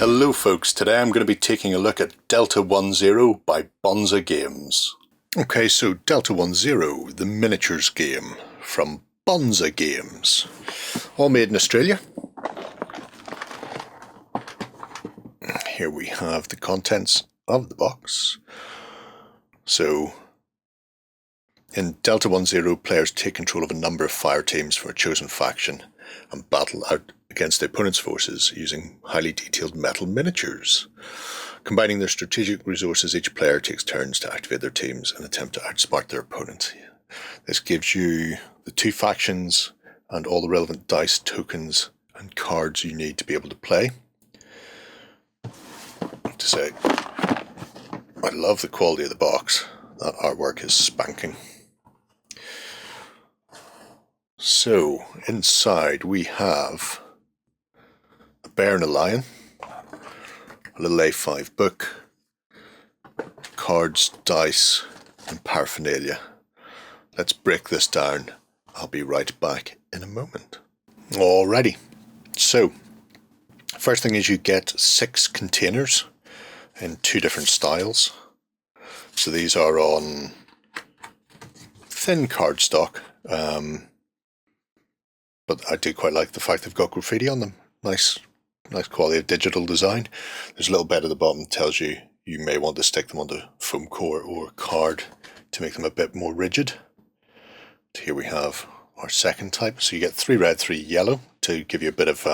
Hello folks, today I'm going to be taking a look at Delta 10 by Bonza Games. Okay, so Delta 10, the miniatures game from Bonza Games. All made in Australia. Here we have the contents of the box. So, in Delta 10, players take control of a number of fire teams for a chosen faction and battle out against the opponent's forces using highly detailed metal miniatures. Combining their strategic resources, each player takes turns to activate their teams and attempt to outsmart their opponent. This gives you the two factions and all the relevant dice, tokens and cards you need to be able to play. To say, I love the quality of the box. That artwork is spanking. So, inside we have a bear and a lion, a little A5 book, cards, dice and paraphernalia. Let's break this down. I'll be right back in a moment. Alrighty, so first thing is you get 6 containers in 2 different styles. So these are on thin cardstock, but I do quite like the fact they've got graffiti on them. Nice quality of digital design. There's a little bit at the bottom that tells you you may want to stick them onto foam core or card to make them a bit more rigid. Here we have our second type. So you get 3 red, 3 yellow to give you a bit of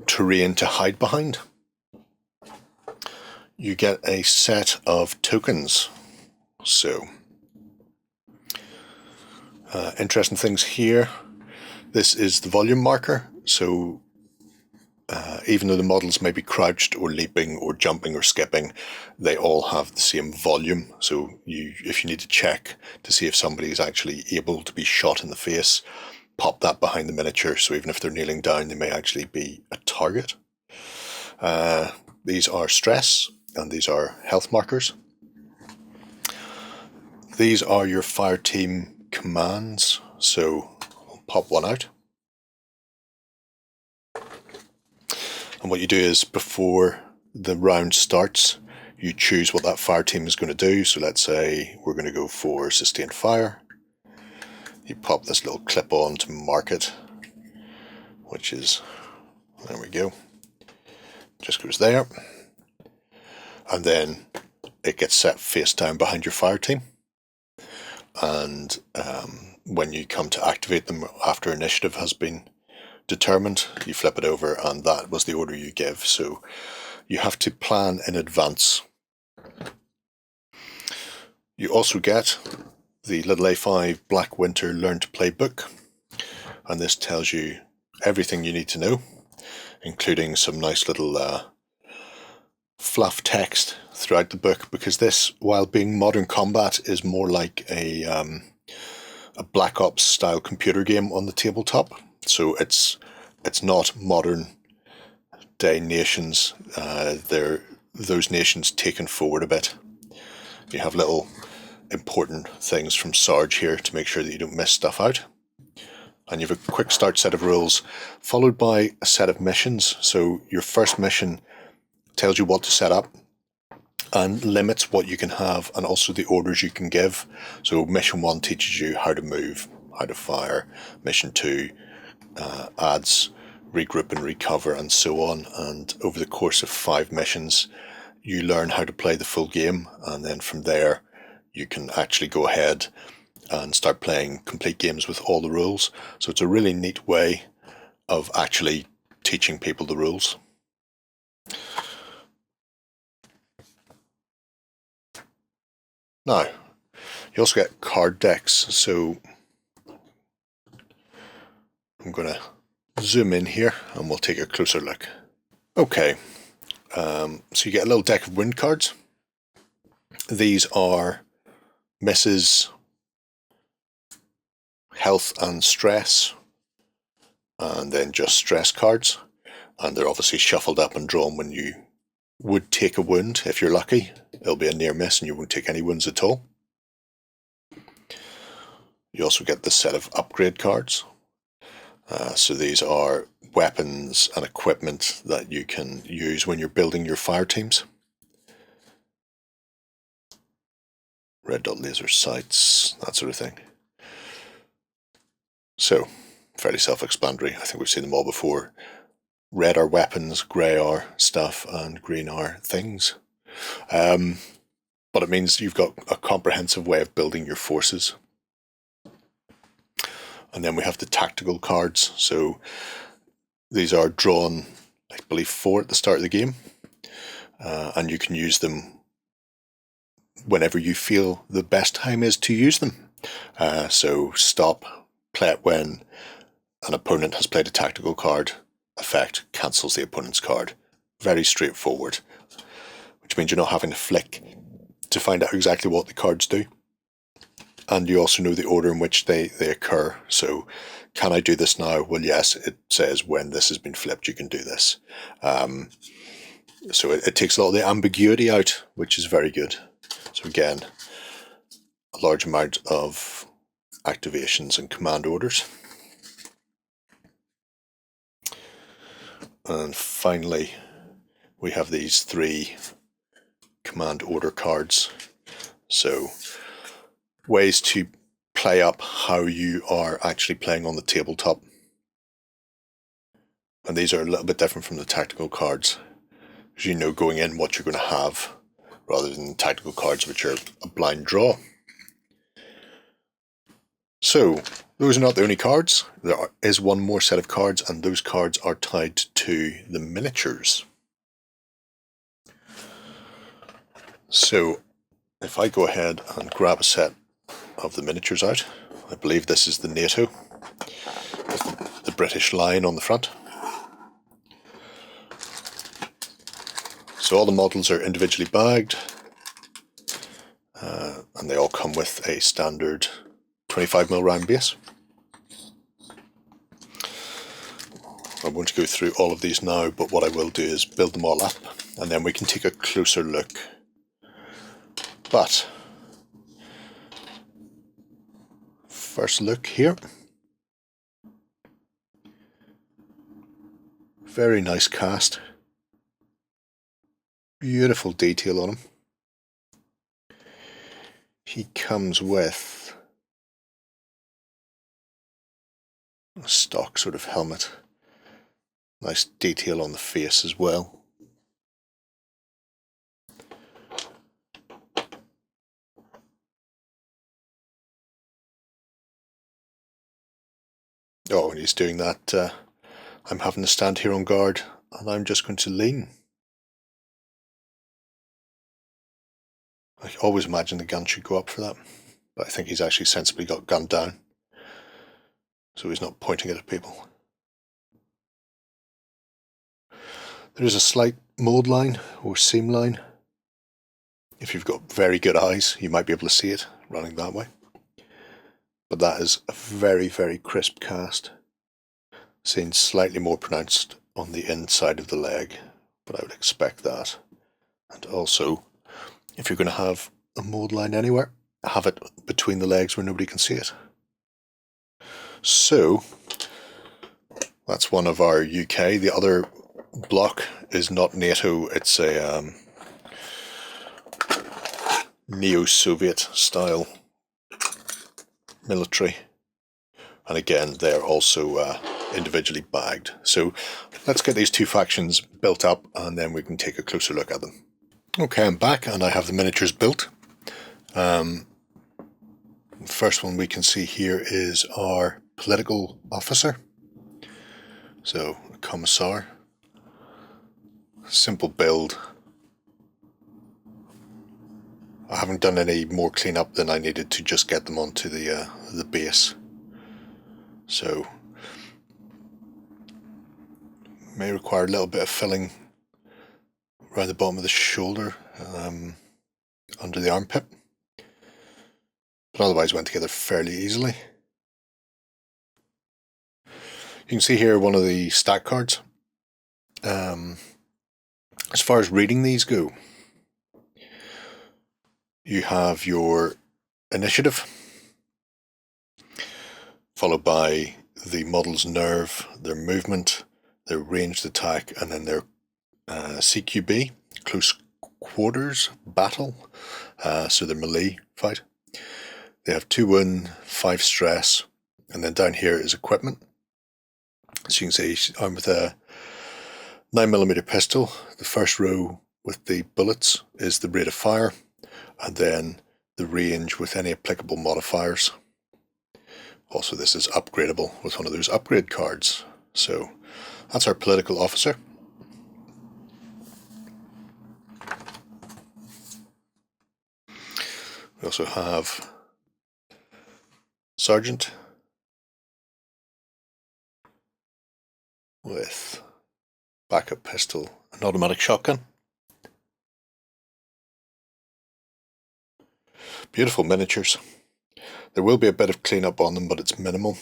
terrain to hide behind. You get a set of tokens. So interesting things here. This is the volume marker, so even though the models may be crouched or leaping or jumping or skipping, they all have the same volume. So if you need to check to see if somebody is actually able to be shot in the face, pop that behind the miniature, so even if they're kneeling down they may actually be a target. These are stress and these are health markers. These are your fire team commands, so I'll pop one out. And what you do is, before the round starts, you choose what that fire team is going to do. So let's say we're going to go for sustained fire. You pop this little clip on to mark it, which is, there we go, just goes there. And then it gets set face down behind your fire team. And when you come to activate them after initiative has been determined, you flip it over and that was the order you give. So you have to plan in advance. You also get the little A5 Black Winter Learn to Play book, and this tells you everything you need to know, including some nice little fluff text throughout the book, because this, while being modern combat, is more like a Black Ops style computer game on the tabletop. So it's not modern day nations. They're those nations taken forward a bit. You have little important things from Sarge here to make sure that you don't miss stuff out. And you have a quick start set of rules followed by a set of missions. So your first mission tells you what to set up and limits what you can have and also the orders you can give. So mission 1 teaches you how to move, how to fire. Mission 2 adds regroup and recover and so on. And over the course of 5 missions you learn how to play the full game, and then from there you can actually go ahead and start playing complete games with all the rules. So it's a really neat way of actually teaching people the rules. Now, you also get card decks, so I'm going to zoom in here and we'll take a closer look. Okay, so you get a little deck of wind cards. These are misses, health and stress, and then just stress cards, and they're obviously shuffled up and drawn when you would take a wound. If you're lucky, it'll be a near miss and you won't take any wounds at all. You also get the set of upgrade cards. So these are weapons and equipment that you can use when you're building your fire teams. Red dot laser sights, that sort of thing. So, fairly self-explanatory. I think we've seen them all before. Red are weapons, grey are stuff, and green are things. But it means you've got a comprehensive way of building your forces. And then we have the tactical cards. So these are drawn, I believe, 4 at the start of the game. And you can use them whenever you feel the best time is to use them. So stop, play it when an opponent has played a tactical card. Effect cancels the opponent's card. Very straightforward, which means you're not having to flick to find out exactly what the cards do. And you also know the order in which they occur. So can I do this now? Well, yes, it says when this has been flipped, you can do this. So it takes a lot of the ambiguity out, which is very good. So again, a large amount of activations and command orders. And finally, we have these 3 command order cards. So ways to play up how you are actually playing on the tabletop. And these are a little bit different from the tactical cards, because you know going in what you're going to have, rather than tactical cards which are a blind draw. So those are not the only cards. There is one more set of cards, and those cards are tied to the miniatures. So if I go ahead and grab a set of the miniatures out, I believe this is the NATO, with the British line on the front. So all the models are individually bagged, and they all come with a standard 25mm round base. I won't go through all of these now, but what I will do is build them all up, and then we can take a closer look. But first look here. Very nice cast. Beautiful detail on him. He comes with a stock sort of helmet. Nice detail on the face as well. Oh, and he's doing that. I'm having to stand here on guard, and I'm just going to lean. I always imagine the gun should go up for that, but I think he's actually sensibly got gun down, so he's not pointing it at people. There is a slight mold line or seam line. If you've got very good eyes, you might be able to see it running that way. But that is a very, very crisp cast. Seen slightly more pronounced on the inside of the leg, but I would expect that. And also, if you're going to have a mold line anywhere, have it between the legs where nobody can see it. So, that's one of our UK. The other block is not NATO, it's a neo-Soviet style military. And again, they're also individually bagged. So let's get these 2 factions built up, and then we can take a closer look at them. Okay, I'm back, and I have the miniatures built. The first one we can see here is our political officer. So, a commissar. Simple build. I haven't done any more cleanup than I needed to just get them onto the base. So, may require a little bit of filling around the bottom of the shoulder, under the armpit, but otherwise went together fairly easily. You can see here one of the stack cards. As far as reading these go, you have your initiative, followed by the model's nerve, their movement, their ranged attack, and then their CQB, close quarters battle, so their melee fight. They have 2 wound, 5 stress, and then down here is equipment. So you can see I'm with a 9mm pistol. The first row with the bullets is the rate of fire, and then the range with any applicable modifiers. Also, this is upgradable with one of those upgrade cards. So that's our political officer. We also have sergeant with backup pistol and automatic shotgun. Beautiful miniatures. There will be a bit of cleanup on them, but it's minimal.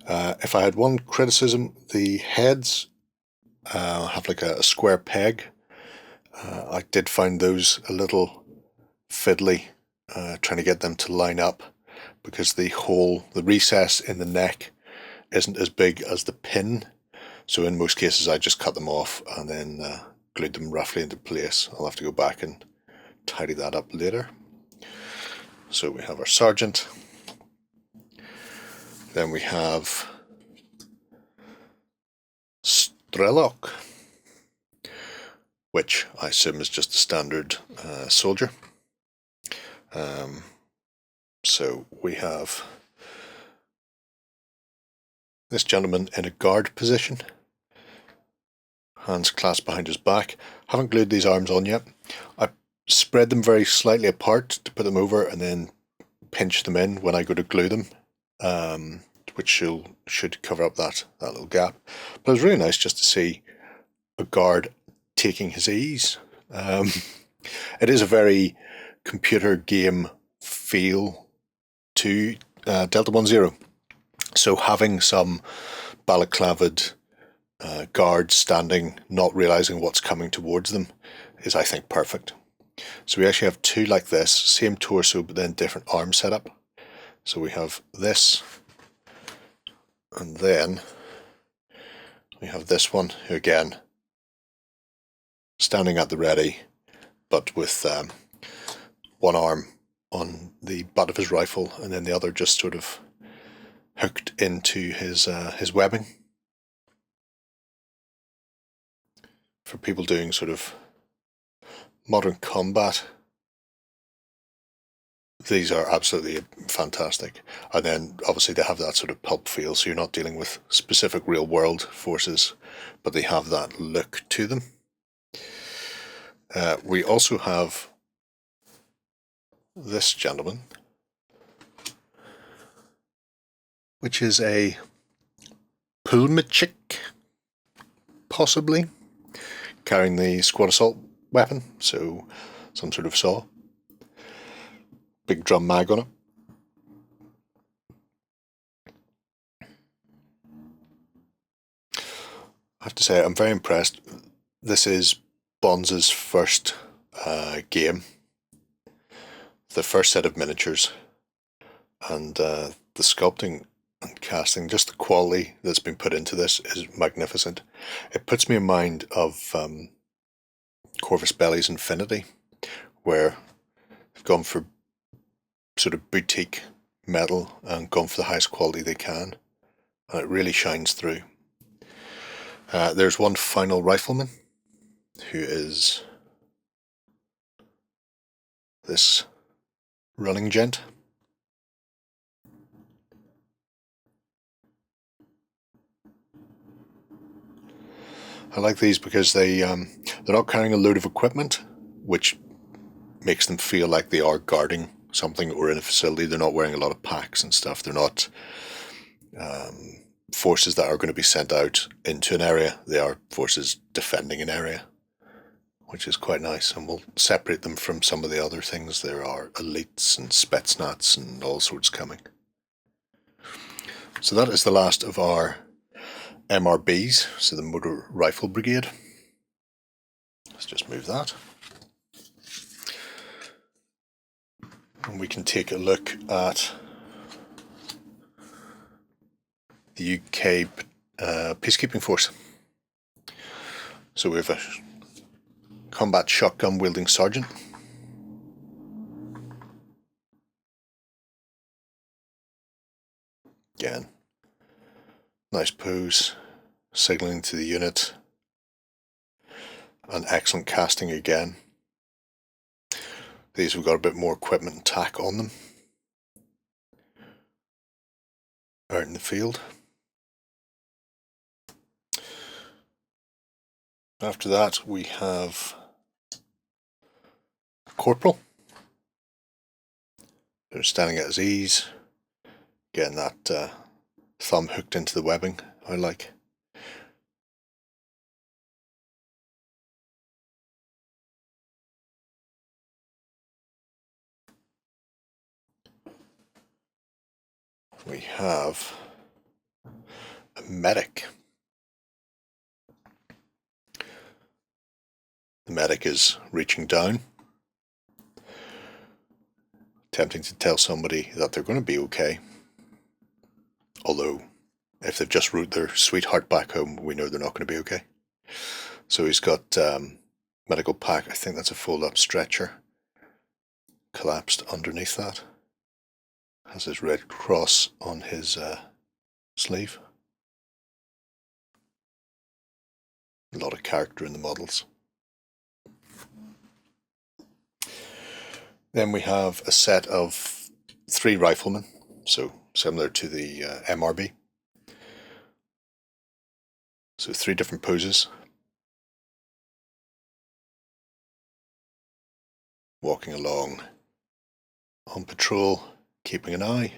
If I had one criticism, the heads have like a square peg. I did find those a little fiddly, trying to get them to line up, because the recess in the neck isn't as big as the pin. So in most cases I just cut them off and then glued them roughly into place. I'll have to go back and tidy that up later. So we have our sergeant. Then we have Strelok, which I assume is just a standard soldier. So we have this gentleman in a guard position, hands clasped behind his back. Haven't glued these arms on yet. I spread them very slightly apart to put them over and then pinch them in when I go to glue them, which should cover up that little gap. But it was really nice just to see a guard taking his ease. It is a very computer game feel to Delta 10. So having some balaclavaed guards standing, not realizing what's coming towards them, is, I think, perfect. So we actually have 2 like this, same torso but then different arm setup. So we have this, and then we have this one, who again, standing at the ready, but with one arm on the butt of his rifle and then the other just sort of hooked into his webbing. For people doing sort of modern combat, these are absolutely fantastic. And then obviously they have that sort of pulp feel, so you're not dealing with specific real world forces, but they have that look to them. We also have this gentleman, which is a Pulmichik, possibly, carrying the squad assault weapon, so some sort of saw. Big drum mag on it. I have to say, I'm very impressed. This is Bonza's first game, the first set of miniatures, and the sculpting and casting, just the quality that's been put into this is magnificent. It puts me in mind of Corvus Belli's Infinity, where they've gone for sort of boutique metal and gone for the highest quality they can, and it really shines through. There's one final rifleman, who is this running gent. I like these because they're not carrying a load of equipment, which makes them feel like they are guarding something or in a facility. They're not wearing a lot of packs and stuff. They're not forces that are going to be sent out into an area. They are forces defending an area, which is quite nice, and will separate them from some of the other things. There are elites and Spetsnaz and all sorts coming. So that is the last of our MRBs, so the Motor Rifle Brigade. Let's just move that. And we can take a look at the UK Peacekeeping Force. So we have a combat shotgun wielding sergeant. Again, nice pose, signalling to the unit, and excellent casting again. These have got a bit more equipment and tack on them. Out in the field. After that we have a corporal. They're standing at his ease, getting that thumb hooked into the webbing I like. We have a medic. The medic is reaching down, attempting to tell somebody that they're going to be okay. Although, if they've just wrote their sweetheart back home, we know they're not going to be okay. So he's got medical pack. I think that's a fold-up stretcher collapsed underneath that. Has his red cross on his sleeve. A lot of character in the models. Then we have a set of 3 riflemen, so similar to the MRB. So 3 different poses. Walking along on patrol, keeping an eye.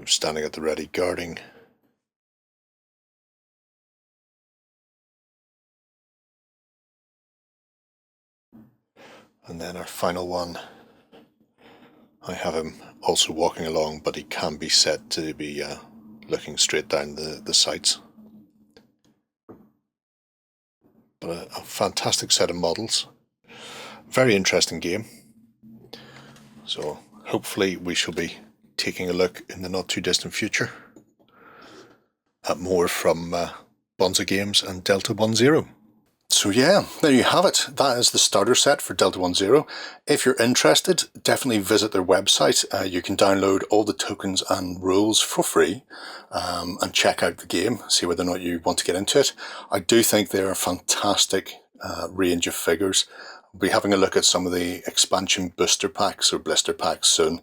Standing at the ready, guarding. And then our final one, I have him also walking along, but he can be set to be looking straight down the sights. But a fantastic set of models. Very interesting game. So hopefully we shall be taking a look in the not too distant future at more from Bonza Games and Delta 10. So yeah, there you have it. That is the starter set for Delta 10. If you're interested, definitely visit their website. You can download all the tokens and rules for free and check out the game, see whether or not you want to get into it. I do think they're a fantastic range of figures. We'll be having a look at some of the expansion booster packs or blister packs soon.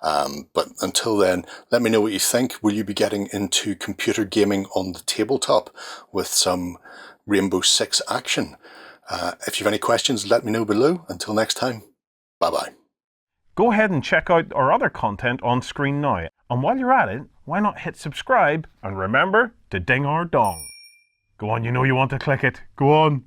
But until then, let me know what you think. Will you be getting into computer gaming on the tabletop with some Rainbow Six action? If you have any questions, let me know below. Until next time, bye-bye. Go ahead and check out our other content on screen now. And while you're at it, why not hit subscribe and remember to ding our dong. Go on, you know you want to click it. Go on.